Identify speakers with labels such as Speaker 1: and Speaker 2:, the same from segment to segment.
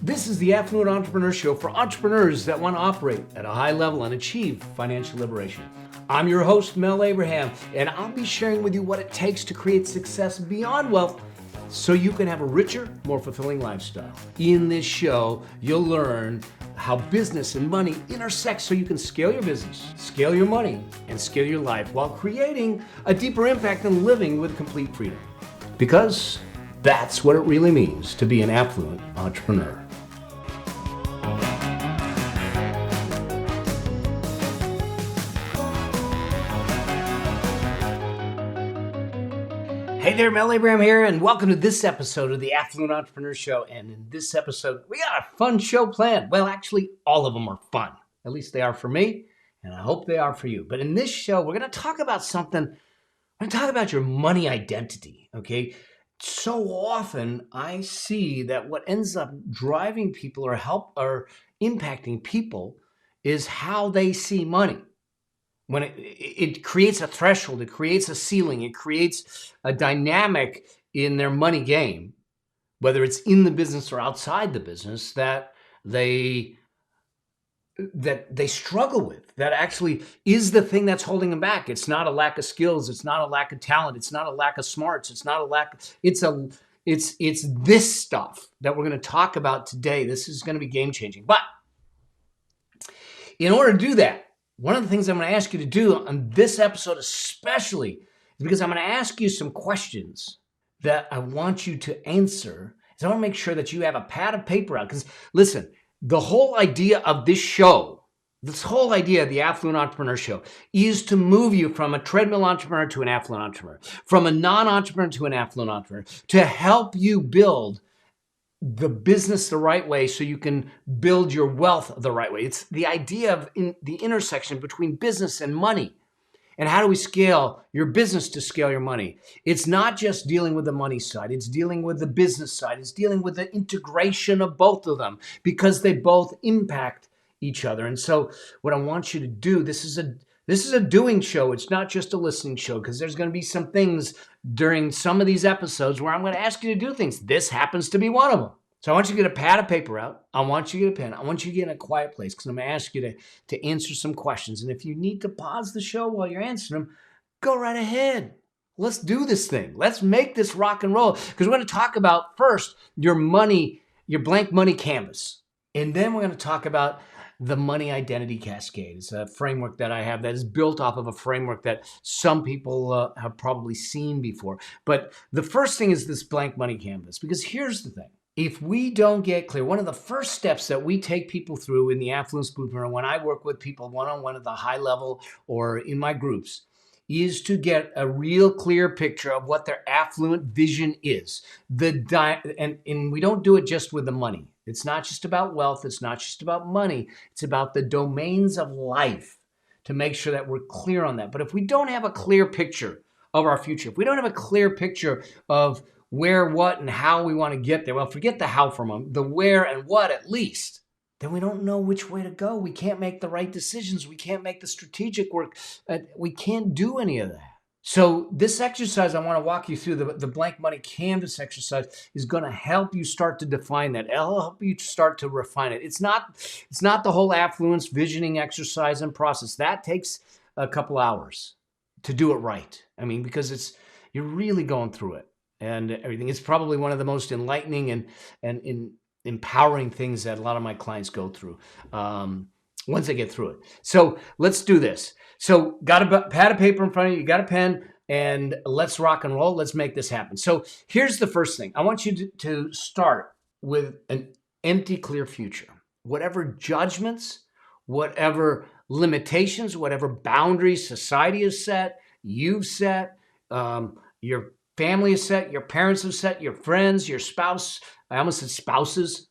Speaker 1: This is the Affluent Entrepreneur Show for entrepreneurs that want to operate at a high level and achieve financial liberation. I'm your host, Mel Abraham, and I'll be sharing with you what it takes to create success beyond wealth so you can have a richer, more fulfilling lifestyle. In this show, you'll learn how business and money intersect so you can scale your business, scale your money, and scale your life while creating a deeper impact and living with complete freedom. Because that's what it really means to be an affluent entrepreneur. Hey there, Mel Abraham here, and welcome to this episode of the Affluent Entrepreneur Show. And in this episode, we got a fun show planned. Well, actually, all of them are fun. At least they are for me, and I hope they are for you. But in this show, we're going to talk about something. We're going to talk about your money identity, okay? So often, I see that what ends up driving people or impacting people is how they see money. When it creates a threshold, it creates a ceiling, it creates a dynamic in their money game, whether it's in the business or outside the business, that they struggle with, that actually is the thing that's holding them back. It's not a lack of skills, it's not a lack of talent, it's not a lack of smarts, it's not a lack, it's this stuff that we're going to talk about today. This is going to be game changing. But in order to do that, one of the things I'm going to ask you to do on this episode especially is because I'm going to ask you some questions that I want you to answer. So I want to make sure that you have a pad of paper out. Because listen, the whole idea of this show, this whole idea of the Affluent Entrepreneur Show is to move you from a treadmill entrepreneur to an affluent entrepreneur, from a non-entrepreneur to an affluent entrepreneur, to help you build the business the right way so you can build your wealth the right way. It's the idea of the intersection between business and money. And how do we scale your business to scale your money? It's not just dealing with the money side. It's dealing with the business side. It's dealing with the integration of both of them because they both impact each other. And so what I want you to do, this is a doing show. It's not just a listening show, because there's going to be some things during some of these episodes where I'm going to ask you to do things. This happens to be one of them. So I want you to get a pad of paper out. I want you to get a pen. I want you to get in a quiet place because I'm going to ask you to answer some questions. And if you need to pause the show while you're answering them, go right ahead. Let's do this thing. Let's make this rock and roll, because we're going to talk about first your money, your blank money canvas. And then we're going to talk about the Money Identity Cascade. It's a framework that I have that is built off of a framework that some people have probably seen before. But the first thing is this blank money canvas, because here's the thing. If we don't get clear, one of the first steps that we take people through in the Affluence Blueprint, or when I work with people one-on-one at the high level or in my groups, is to get a real clear picture of what their affluent vision is. And we don't do it just with the money. It's not just about wealth. It's not just about money. It's about the domains of life, to make sure that we're clear on that. But if we don't have a clear picture of our future, if we don't have a clear picture of where, what, and how we want to get there, well, forget the how from them, the where and what at least, then we don't know which way to go. We can't make the right decisions. We can't make the strategic work. We can't do any of that. So this exercise I want to walk you through, the blank money canvas exercise, is going to help you start to define that. It'll help you start to refine it. It's not the whole affluence visioning exercise and process. That takes a couple hours to do it right. I mean, because you're really going through it and everything. It's probably one of the most enlightening and empowering things that a lot of my clients go through once they get through it. So let's do this. So got a pad of paper in front of you, got a pen, and let's rock and roll. Let's make this happen. So here's the first thing. I want you to start with an empty, clear future. Whatever judgments, whatever limitations, whatever boundaries society has set, you've set, your family has set, your parents have set, your friends, your spouse. I almost said spouses.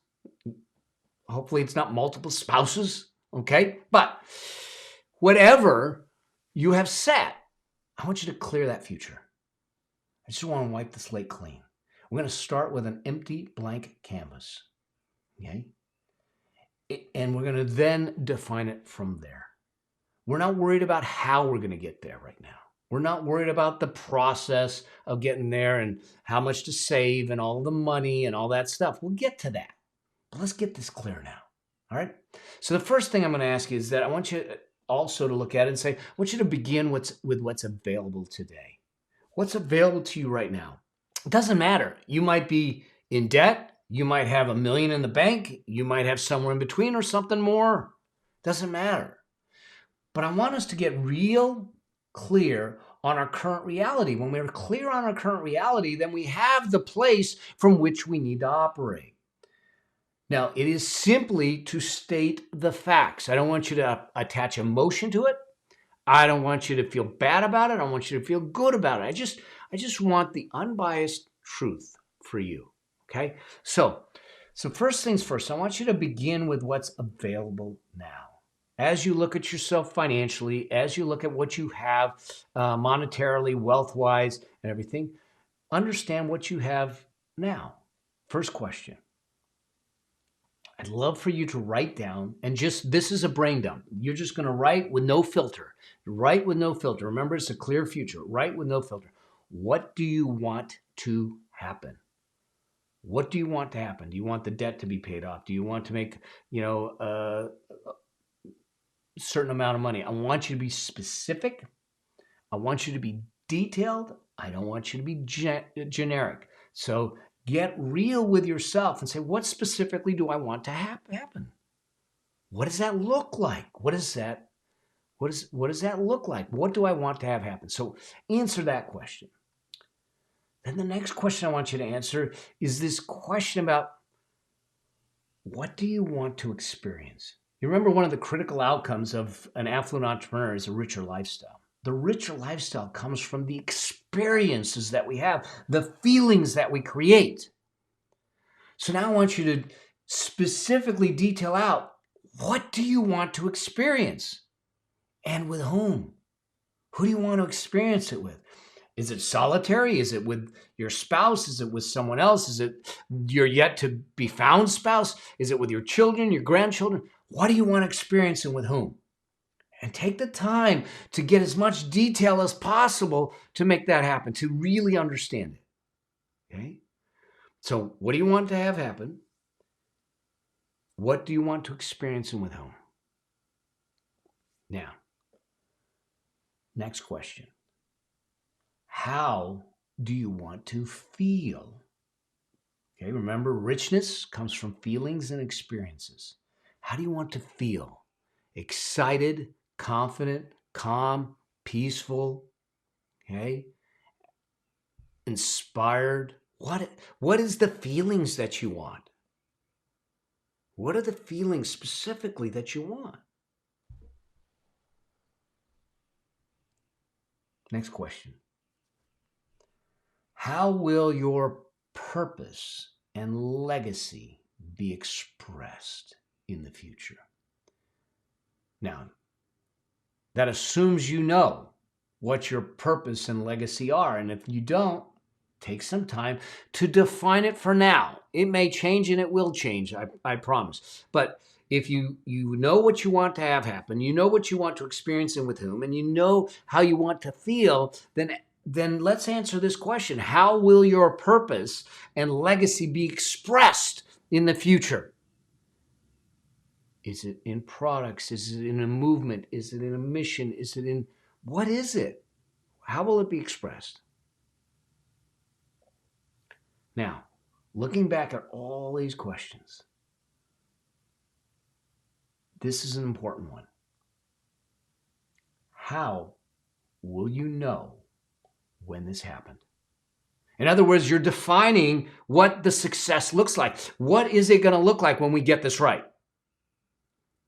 Speaker 1: Hopefully it's not multiple spouses, okay? But whatever you have set, I want you to clear that future. I just want to wipe the slate clean. We're going to start with an empty blank canvas, okay? And we're going to then define it from there. We're not worried about how we're going to get there right now. We're not worried about the process of getting there and how much to save and all the money and all that stuff. We'll get to that. But let's get this clear now. All right. So the first thing I'm going to ask you is that I want you also to look at it and say, I want you to begin with what's available today. What's available to you right now? It doesn't matter. You might be in debt. You might have $1 million in the bank. You might have somewhere in between or something more. Doesn't matter. But I want us to get real clear on our current reality. When we're clear on our current reality, then we have the place from which we need to operate. Now, it is simply to state the facts. I don't want you to attach emotion to it. I don't want you to feel bad about it. I don't want you to feel good about it. I just want the unbiased truth for you. Okay? So first things first, I want you to begin with what's available now. As you look at yourself financially, as you look at what you have monetarily, wealth-wise, and everything, understand what you have now. First question. I'd love for you to write down, and this is a brain dump. You're just going to write with no filter. Write with no filter. Remember, it's a clear future. Write with no filter. What do you want to happen? What do you want to happen? Do you want the debt to be paid off? Do you want to make, a certain amount of money? I want you to be specific. I want you to be detailed. I don't want you to be generic. So get real with yourself and say, what specifically do I want to happen? What does that look like? What does that look like? What do I want to have happen? So answer that question. Then the next question I want you to answer is this question about, what do you want to experience? You remember one of the critical outcomes of an affluent entrepreneur is a richer lifestyle. The richer lifestyle comes from the experiences that we have, the feelings that we create. So now I want you to specifically detail out, what do you want to experience? And with whom? Who do you want to experience it with? Is it solitary? Is it with your spouse? Is it with someone else? Is it your yet to be found spouse? Is it with your children, your grandchildren? What do you want to experience and with whom? And take the time to get as much detail as possible to make that happen, to really understand it. Okay? So what do you want to have happen? What do you want to experience and with whom? Now, next question. How do you want to feel? Okay, remember, richness comes from feelings and experiences. How do you want to feel? Excited, confident, calm, peaceful, okay? Inspired. What is the feelings that you want? What are the feelings specifically that you want? Next question. How will your purpose and legacy be expressed in the future? Now, that assumes you know what your purpose and legacy are. And if you don't, take some time to define it for now. It may change and it will change, I promise. But if you know what you want to have happen, you know what you want to experience and with whom, and you know how you want to feel, then let's answer this question. How will your purpose and legacy be expressed in the future? Is it in products? Is it in a movement? Is it in a mission? What is it? How will it be expressed? Now, looking back at all these questions, this is an important one. How will you know when this happened? In other words, you're defining what the success looks like. What is it going to look like when we get this right?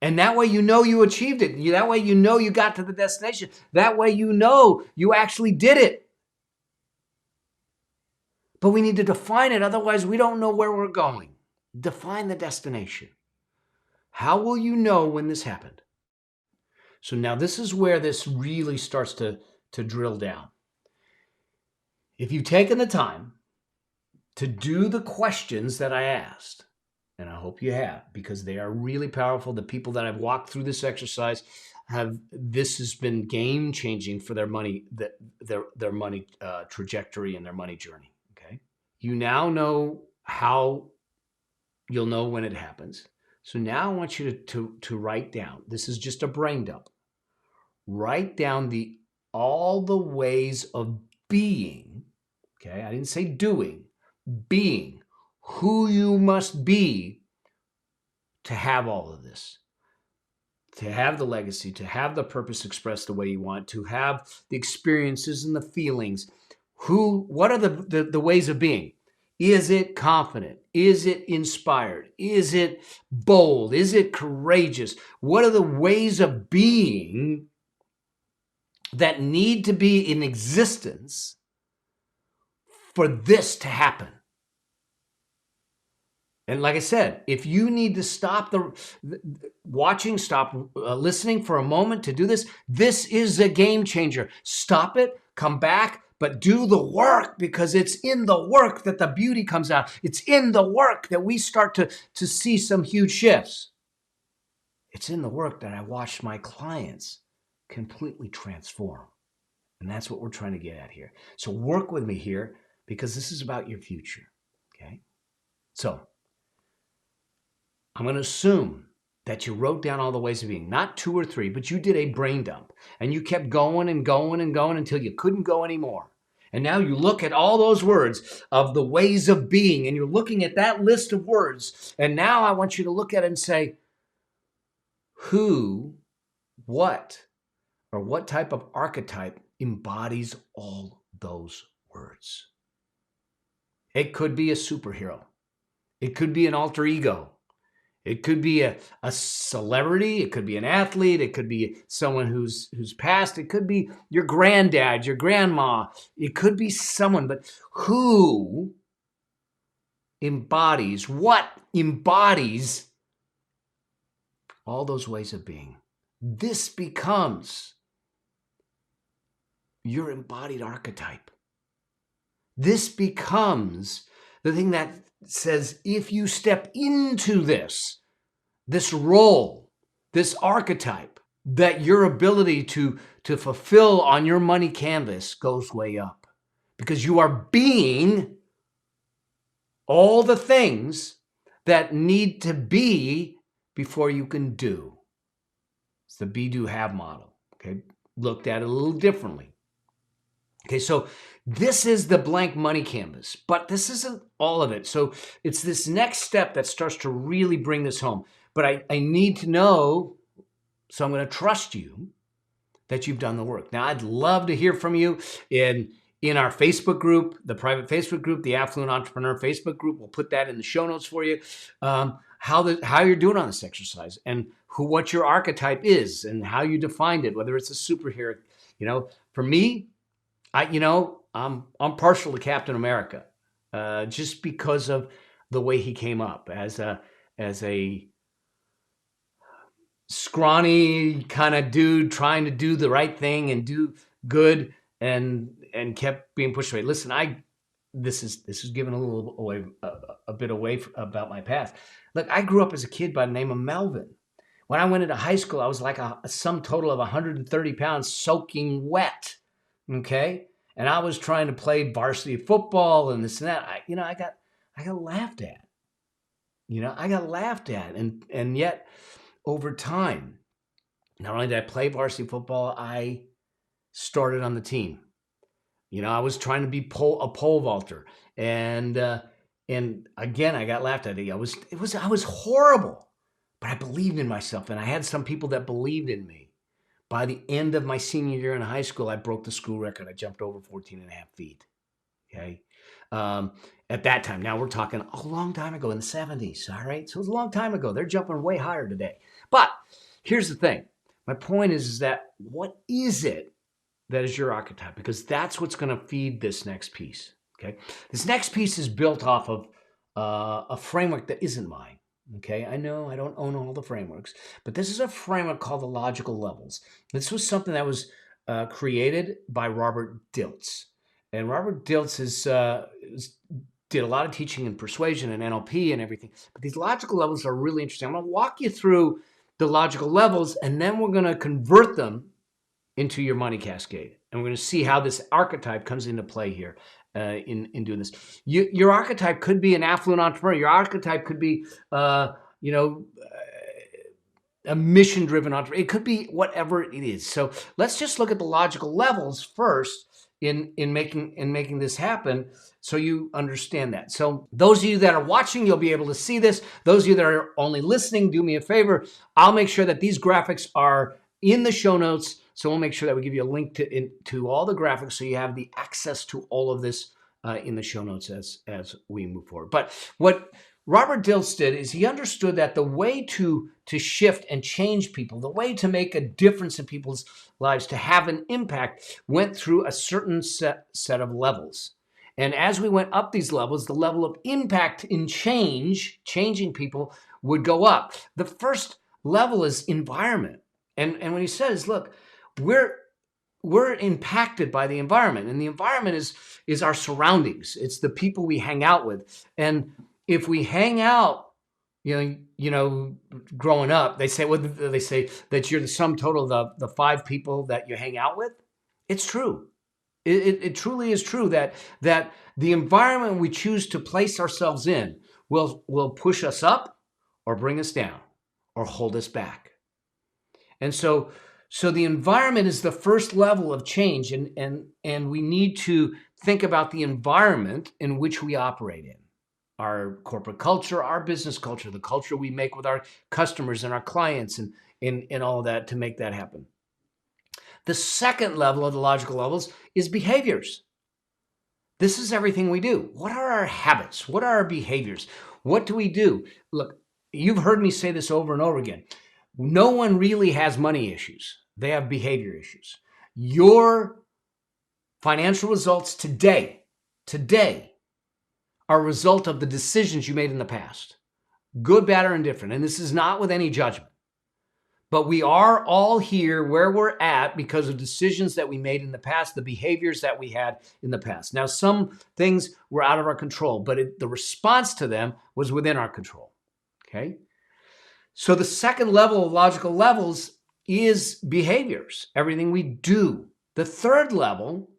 Speaker 1: And that way you know you achieved it. That way you know you got to the destination. That way you know you actually did it. But we need to define it, otherwise we don't know where we're going. Define the destination. How will you know when this happened? So now this is where this really starts to drill down. If you've taken the time to do the questions that I asked, and I hope you have, because they are really powerful. The people that I've walked through this exercise this has been game changing for their money, their money trajectory and their money journey. Okay. You now know how You'll know when it happens. So now I want you to write down. This is just a brain dump. Write down all the ways of being. Okay, I didn't say doing. Being who you must be to have all of this, to have the legacy, to have the purpose expressed the way you want, to have the experiences and the feelings. What are the ways of being? Is it confident? Is it inspired? Is it bold? Is it courageous? What are the ways of being that need to be in existence for this to happen? And like I said, if you need to stop watching, stop listening for a moment to do this, this is a game changer. Stop it, come back, but do the work, because it's in the work that the beauty comes out. It's in the work that we start to see some huge shifts. It's in the work that I watched my clients completely transform. And that's what we're trying to get at here. So work with me here, because this is about your future, okay? So I'm going to assume that you wrote down all the ways of being, not 2 or 3, but you did a brain dump and you kept going and going and going until you couldn't go anymore. And now you look at all those words of the ways of being, and you're looking at that list of words. And now I want you to look at it and say, who, what, or what type of archetype embodies all those words? It could be a superhero. It could be an alter ego. It could be a celebrity. It could be an athlete. It could be someone who's passed. It could be your granddad, your grandma. It could be someone, but who embodies, what embodies all those ways of being? This becomes your embodied archetype. This becomes the thing that says, if you step into this role, this archetype, that your ability to fulfill on your money canvas goes way up, because you are being all the things that need to be before you can do. It's the be, do, have model, okay? Looked at it a little differently. Okay, so this is the blank money canvas, but this isn't all of it. So it's this next step that starts to really bring this home. But I need to know, so I'm going to trust you that you've done the work. Now, I'd love to hear from you in our Facebook group, the private Facebook group, the Affluent Entrepreneur Facebook group. We'll put that in the show notes for you. How you're doing on this exercise, and what your archetype is, and how you defined it, whether it's a superhero. You know, for me, I'm partial to Captain America, just because of the way he came up as a scrawny kind of dude trying to do the right thing and do good, and kept being pushed away. Listen, this is giving a bit away about my past. Look, I grew up as a kid by the name of Melvin. When I went into high school, I was like a sum total of 130 pounds soaking wet. Okay. And I was trying to play varsity football and this and that. I got laughed at. I got laughed at. And yet over time, not only did I play varsity football, I started on the team. I was trying to be a pole vaulter. And again, I got laughed at. I was horrible, but I believed in myself, and I had some people that believed in me. By the end of my senior year in high school, I broke the school record. I jumped over 14 and a half feet. Okay. At that time, now we're talking a long time ago in the 70s. All right. So it was a long time ago. They're jumping way higher today. But here's the thing. My point is that what is it that is your archetype? Because that's what's going to feed this next piece. Okay. This next piece is built off of a framework that isn't mine. Okay, I know I don't own all the frameworks, but this is a framework called the Logical Levels. This was something that was created by Robert Dilts. And Robert Dilts did a lot of teaching in persuasion and NLP and everything. But these logical levels are really interesting. I'm going to walk you through the logical levels, and then we're going to convert them into your money cascade. And we're going to see how this archetype comes into play here. in doing this. Your archetype could be an affluent entrepreneur. Your archetype could be, you know, a mission-driven entrepreneur. It could be whatever it is. So let's just look at the logical levels first in making this happen, so you understand that. So those of you that are watching, you'll be able to see this. Those of you that are only listening, do me a favor. I'll make sure that these graphics are in the show notes. So we'll make sure that we give you a link to all the graphics, so you have the access to all of this in the show notes as we move forward. But what Robert Dilts did is he understood that the way to shift and change people, the way to make a difference in people's lives, to have an impact, went through a certain set of levels. And as we went up these levels, the level of impact in changing people, would go up. The first level is environment. And when he says, look, we're impacted by the environment, and the environment is our surroundings. It's the people we hang out with. And if we hang out, you know, growing up, they say that you're the sum total of the 5 people that you hang out with. It's true. It truly is true that the environment we choose to place ourselves in will push us up or bring us down or hold us back. And so the environment is the first level of change, and we need to think about the environment in which we operate in. Our corporate culture, our business culture, the culture we make with our customers and our clients, and all of that to make that happen. The second level of the logical levels is behaviors. This is everything we do. What are our habits? What are our behaviors? What do we do? Look, you've heard me say this over and over again. No one really has money issues. They have behavior issues. Your financial results today are a result of the decisions you made in the past, good, bad, or indifferent. And this is not with any judgment. But we are all here where we're at because of decisions that we made in the past, the behaviors that we had in the past. Now, some things were out of our control, but the response to them was within our control. Okay? So the second level of logical levels is behaviors, everything we do. The third level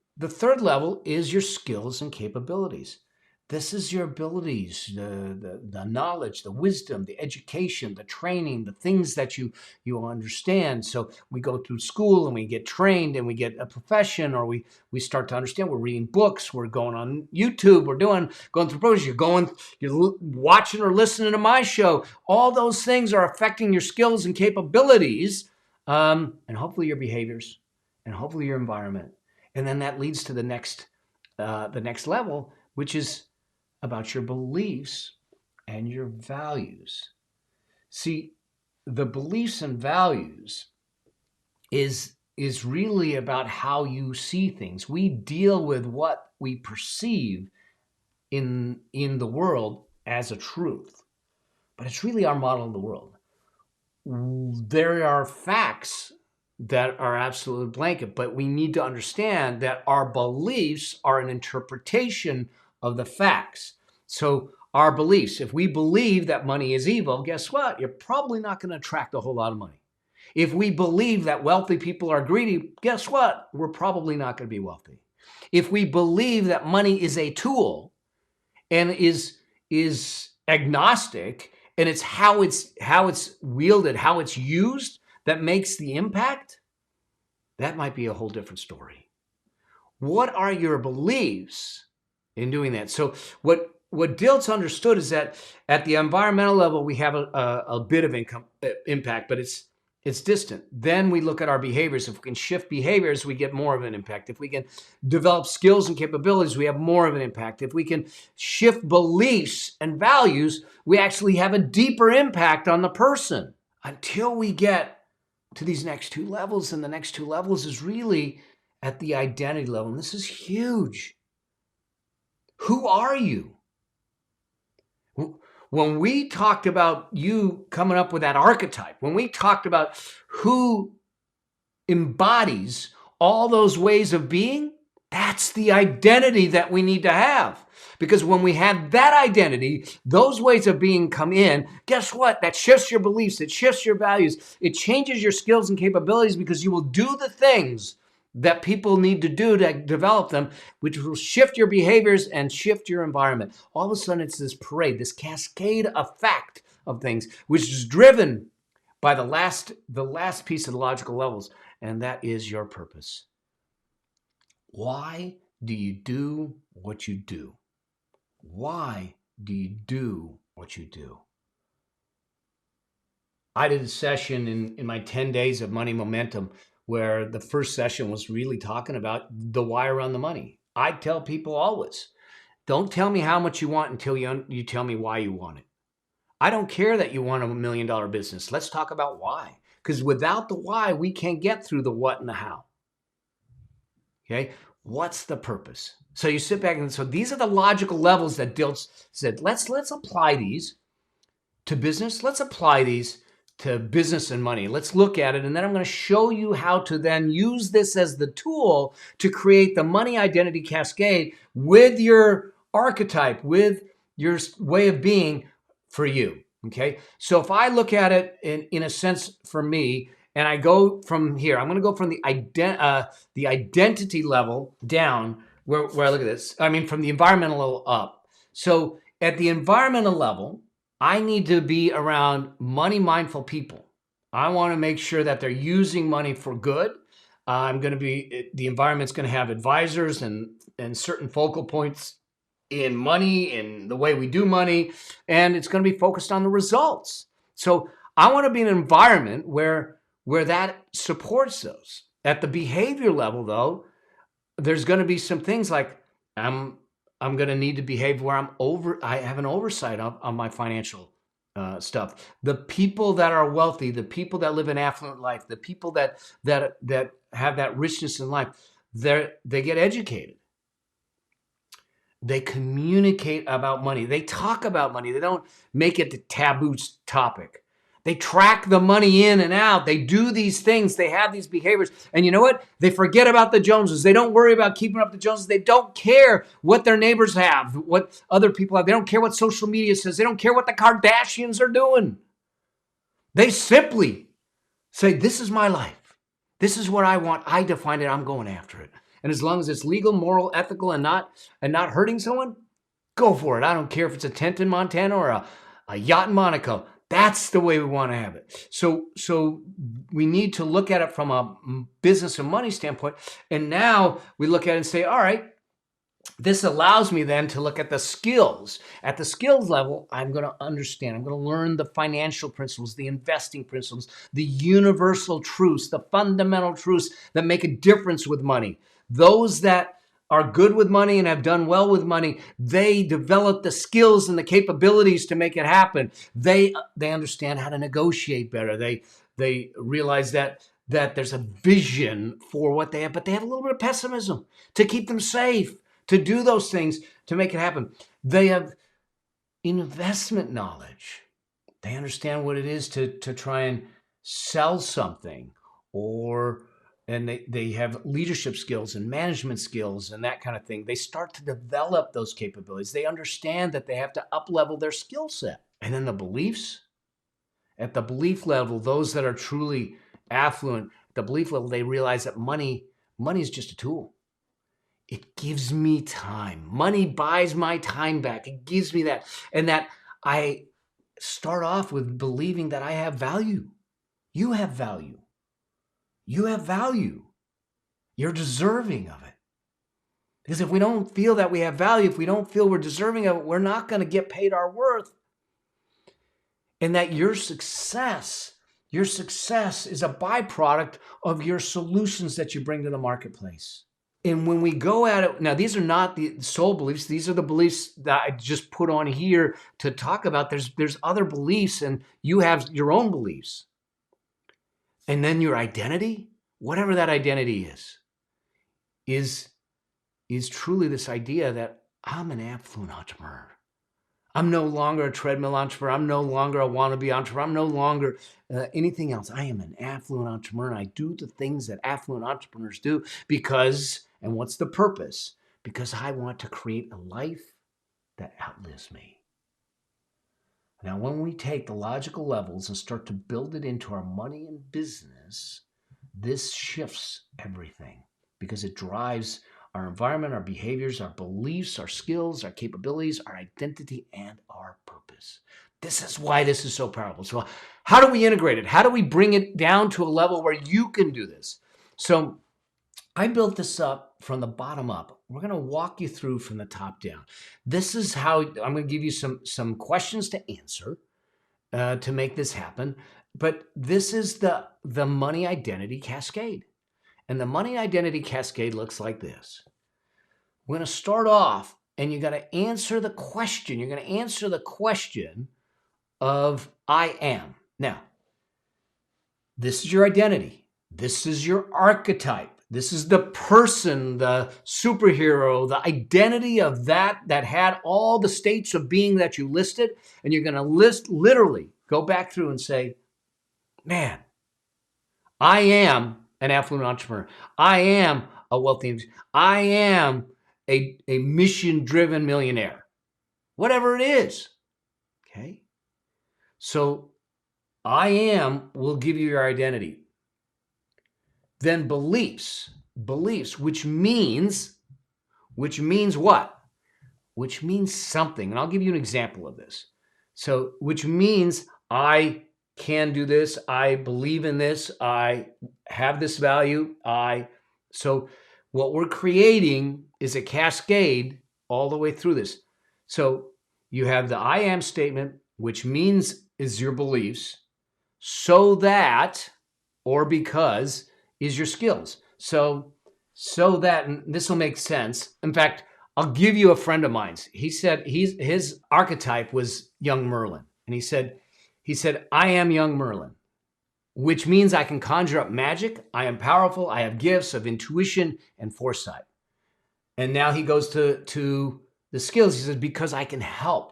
Speaker 1: is your skills and capabilities. This is your abilities, the knowledge, the wisdom, the education, the training, the things that you understand. So we go through school and we get trained and we get a profession, or we start to understand. We're reading books, we're going on YouTube, we're going through programs, you're watching or listening to my show. All those things are affecting your skills and capabilities, and hopefully your behaviors, and hopefully your environment. And then that leads to the next level, which is about your beliefs and your values. See, the beliefs and values is really about how you see things. We deal with what we perceive in the world as a truth, but it's really our model of the world. There are facts that are absolute blanket, but we need to understand that our beliefs are an interpretation of the facts. So our beliefs, if we believe that money is evil, guess what? You're probably not going to attract a whole lot of money. If we believe that wealthy people are greedy, guess what? We're probably not going to be wealthy. If we believe that money is a tool and is agnostic, and it's how it's wielded, how it's used, that makes the impact, that might be a whole different story. What are your beliefs in doing that? So what Dilts understood is that at the environmental level, we have a bit of impact, but it's distant. Then we look at our behaviors. If we can shift behaviors, we get more of an impact. If we can develop skills and capabilities, we have more of an impact. If we can shift beliefs and values, we actually have a deeper impact on the person. Until we get to these next 2 levels, and the next 2 levels is really at the identity level. And this is huge. Who are you? When we talked about you coming up with that archetype, when we talked about who embodies all those ways of being, that's the identity that we need to have. Because when we have that identity, those ways of being come in, guess what? That shifts your beliefs, it shifts your values, it changes your skills and capabilities, because you will do the things that people need to do to develop them, which will shift your behaviors and shift your environment. All of a sudden, it's this parade, this cascade effect of things, which is driven by the last piece of the logical levels, and that is your purpose. Why do you do what you do? Why do you do what you do? I did a session in my 10 days of money momentum where the first session was really talking about the why around the money. I tell people always, don't tell me how much you want until you tell me why you want it. I don't care that you want $1 million business. Let's talk about why. Because without the why, we can't get through the what and the how. Okay? What's the purpose? So you sit back and so these are the logical levels that Dilts said, let's apply these to business. Let's apply these to business and money. Let's look at it. And then I'm going to show you how to then use this as the tool to create the money identity cascade with your archetype, with your way of being for you. Okay. So if I look at it in a sense for me, and I go from here, I'm going to go from the identity level down where I look at this. I mean, from the environmental level up. So at the environmental level, I need to be around money mindful people. I want to make sure that they're using money for good. The environment's going to have advisors and certain focal points in money and the way we do money. And it's going to be focused on the results. So I want to be in an environment where that supports those. At the behavior level, though, there's going to be some things like I'm going to need to behave where I have an oversight on my financial stuff. The people that are wealthy, the people that live an affluent life, the people that have that richness in life, they get educated. They communicate about money. They talk about money. They don't make it a taboo topic. They track the money in and out. They do these things. They have these behaviors. And you know what? They forget about the Joneses. They don't worry about keeping up the Joneses. They don't care what their neighbors have, what other people have. They don't care what social media says. They don't care what the Kardashians are doing. They simply say, this is my life. This is what I want. I define it. I'm going after it. And as long as it's legal, moral, ethical, and not hurting someone, go for it. I don't care if it's a tent in Montana or a yacht in Monaco. That's the way we want to have it. So we need to look at it from a business and money standpoint. And now we look at it and say, all right, this allows me then to look at the skills. At the skills level, I'm going to understand. I'm going to learn the financial principles, the investing principles, the universal truths, the fundamental truths that make a difference with money. Those that are good with money and have done well with money, they develop the skills and the capabilities to make it happen. They understand how to negotiate better. They realize that there's a vision for what they have, but they have a little bit of pessimism to keep them safe, to do those things, to make it happen. They have investment knowledge. They understand what it is to try and sell something, and they have leadership skills and management skills and that kind of thing. They start to develop those capabilities. They understand that they have to up-level their skill set. And then the beliefs, at the belief level, those that are truly affluent, at the belief level, they realize that money is just a tool. It gives me time. Money buys my time back. It gives me that. And that I start off with believing that I have value. You have value. You have value. You're deserving of it. Because if we don't feel that we have value, if we don't feel we're deserving of it, we're not going to get paid our worth. And that your success is a byproduct of your solutions that you bring to the marketplace. And when we go at it, now these are not the sole beliefs. These are the beliefs that I just put on here to talk about. There's other beliefs, and you have your own beliefs. And then your identity, whatever that identity is truly this idea that I'm an affluent entrepreneur. I'm no longer a treadmill entrepreneur. I'm no longer a wannabe entrepreneur. I'm no longer anything else. I am an affluent entrepreneur. And I do the things that affluent entrepreneurs do because, and what's the purpose? Because I want to create a life that outlives me. Now, when we take the logical levels and start to build it into our money and business, this shifts everything. because it drives our environment, our behaviors, our beliefs, our skills, our capabilities, our identity, and our purpose. This is why this is so powerful. So how do we integrate it? How do we bring it down to a level where you can do this? So I built this up from the bottom up. We're going to walk you through from the top down. This is how I'm going to give you some questions to answer to make this happen. But this is the Money Identity Cascade. And the Money Identity Cascade looks like this. We're going to start off, and you got to answer the question. You're going to answer the question of I am. Now, this is your identity. This is your archetype. This is the person, the superhero, the identity of that had all the states of being that you listed. And you're going to literally go back through and say, man, I am an affluent entrepreneur. I am a wealthy, I am a mission-driven millionaire. Whatever it is, okay? So I am will give you your identity. Then beliefs, which means what? Which means something. And I'll give you an example of this. So, which means I can do this. I believe in this. I have this value. So what we're creating is a cascade all the way through this. So you have the I am statement, which means is your beliefs, so that, or because, is your skills. So that, and this will make sense. In fact, I'll give you a friend of mine's. He said his archetype was young Merlin. And he said, I am young Merlin, which means I can conjure up magic. I am powerful. I have gifts of intuition and foresight. And now he goes to the skills. He says, because I can help.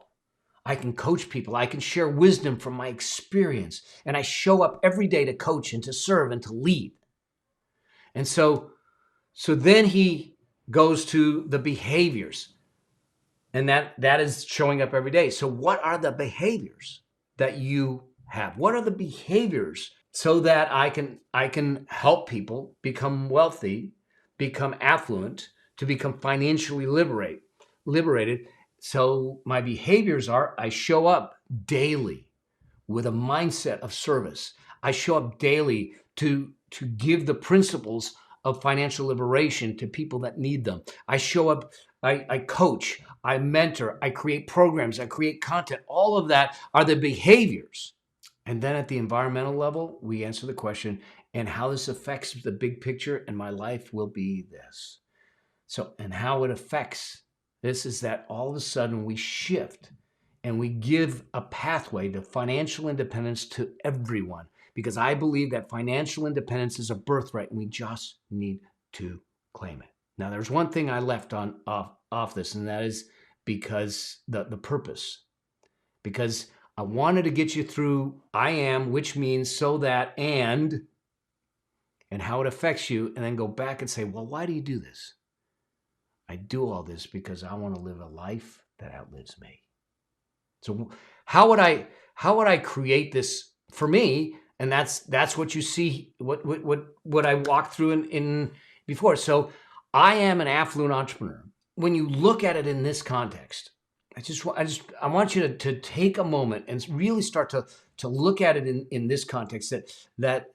Speaker 1: I can coach people. I can share wisdom from my experience. And I show up every day to coach and to serve and to lead. And so then he goes to the behaviors. And that is showing up every day. So what are the behaviors that you have? What are the behaviors so that I can help people become wealthy, become affluent, to become financially liberated? So my behaviors are, I show up daily with a mindset of service. I show up daily to give the principles of financial liberation to people that need them. I show up, I coach, I mentor, I create programs, I create content. All of that are the behaviors. And then at the environmental level, we answer the question, and how this affects the big picture, and my life will be this. So, and how it affects this is that all of a sudden we shift and we give a pathway to financial independence to everyone, because I believe that financial independence is a birthright and we just need to claim it. Now, there's one thing I left off this, and that is because the purpose. Because I wanted to get you through I am, which means so that, and how it affects you, and then go back and say, well, why do you do this? I do all this because I want to live a life that outlives me. So how would I create this for me? And that's what you see, what I walked through in before. So I am an affluent entrepreneur. When you look at it in this context, I want you to take a moment and really start to look at it in this context, that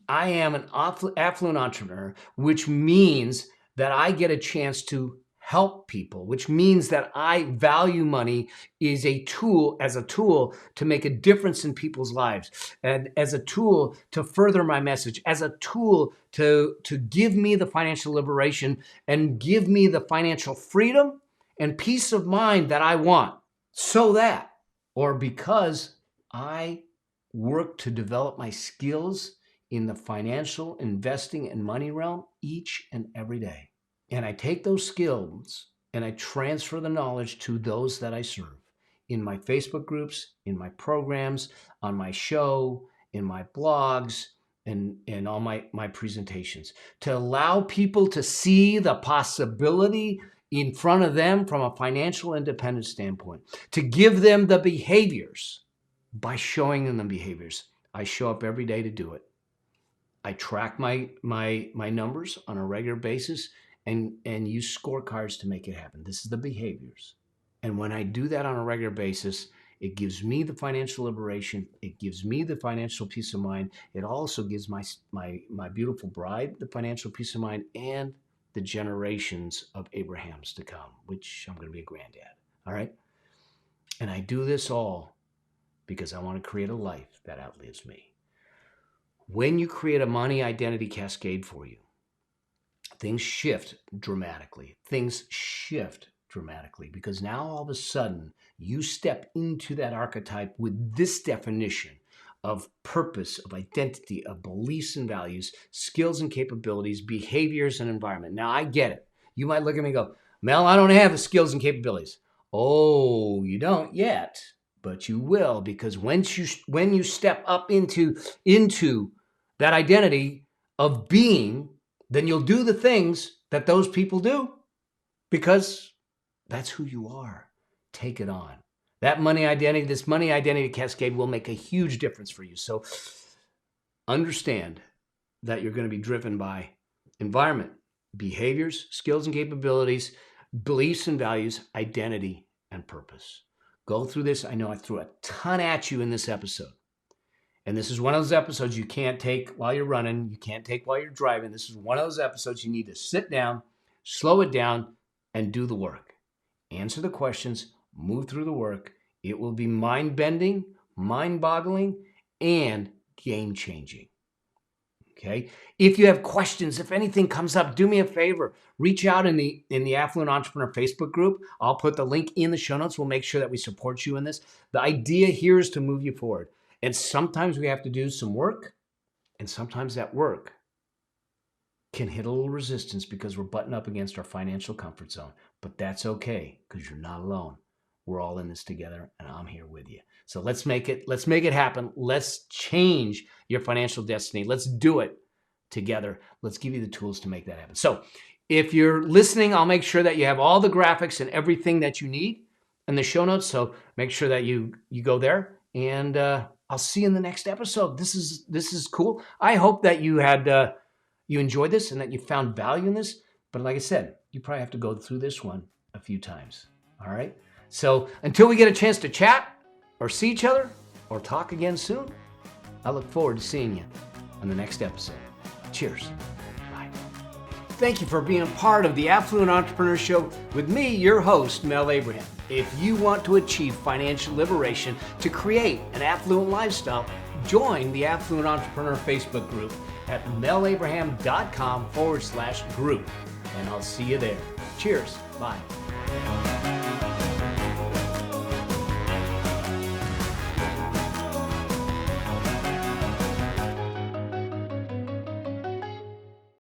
Speaker 1: I am an affluent entrepreneur, which means that I get a chance to help people, which means that I value money as a tool to make a difference in people's lives, and as a tool to further my message, as a tool to give me the financial liberation and give me the financial freedom and peace of mind that I want, so that, or because I work to develop my skills in the financial, investing, and money realm each and every day. And I take those skills and I transfer the knowledge to those that I serve in my Facebook groups, in my programs, on my show, in my blogs, and all my presentations, to allow people to see the possibility in front of them from a financial independence standpoint, to give them the behaviors by showing them the behaviors. I show up every day to do it. I track my numbers on a regular basis and use scorecards to make it happen. This is the behaviors. And when I do that on a regular basis, it gives me the financial liberation. It gives me the financial peace of mind. It also gives my beautiful bride the financial peace of mind and the generations of Abrahams to come, which I'm going to be a granddad. All right. And I do this all because I want to create a life that outlives me. When you create a money identity cascade for you, things shift dramatically. Because now all of a sudden you step into that archetype with this definition of purpose, of identity, of beliefs and values, skills and capabilities, behaviors and environment. Now I get it. You might look at me and go, Mel, I don't have the skills and capabilities. Oh, you don't yet, but you will, because when you step up into that identity of being, then you'll do the things that those people do because that's who you are. Take it on. This money identity cascade will make a huge difference for you. So understand that you're going to be driven by environment, behaviors, skills and capabilities, beliefs and values, identity and purpose. Go through this. I know I threw a ton at you in this episode. And this is one of those episodes you can't take while you're running. You can't take while you're driving. This is one of those episodes you need to sit down, slow it down, and do the work. Answer the questions, move through the work. It will be mind-bending, mind-boggling, and game-changing. Okay? If you have questions, if anything comes up, do me a favor. Reach out in the Affluent Entrepreneur Facebook group. I'll put the link in the show notes. We'll make sure that we support you in this. The idea here is to move you forward. And sometimes we have to do some work, and sometimes that work can hit a little resistance because we're butting up against our financial comfort zone. But that's okay, because you're not alone. We're all in this together, and I'm here with you. So let's make it happen. Let's change your financial destiny. Let's do it together. Let's give you the tools to make that happen. So if you're listening, I'll make sure that you have all the graphics and everything that you need in the show notes. So make sure that you go there, and I'll see you in the next episode. This is cool. I hope that you enjoyed this and that you found value in this. But like I said, you probably have to go through this one a few times. All right? So until we get a chance to chat or see each other or talk again soon, I look forward to seeing you on the next episode. Cheers. Bye. Thank you for being a part of the Affluent Entrepreneur Show with me, your host, Mel Abraham. If you want to achieve financial liberation to create an affluent lifestyle, join the Affluent Entrepreneur Facebook group at melabraham.com/group. And I'll see you there. Cheers. Bye.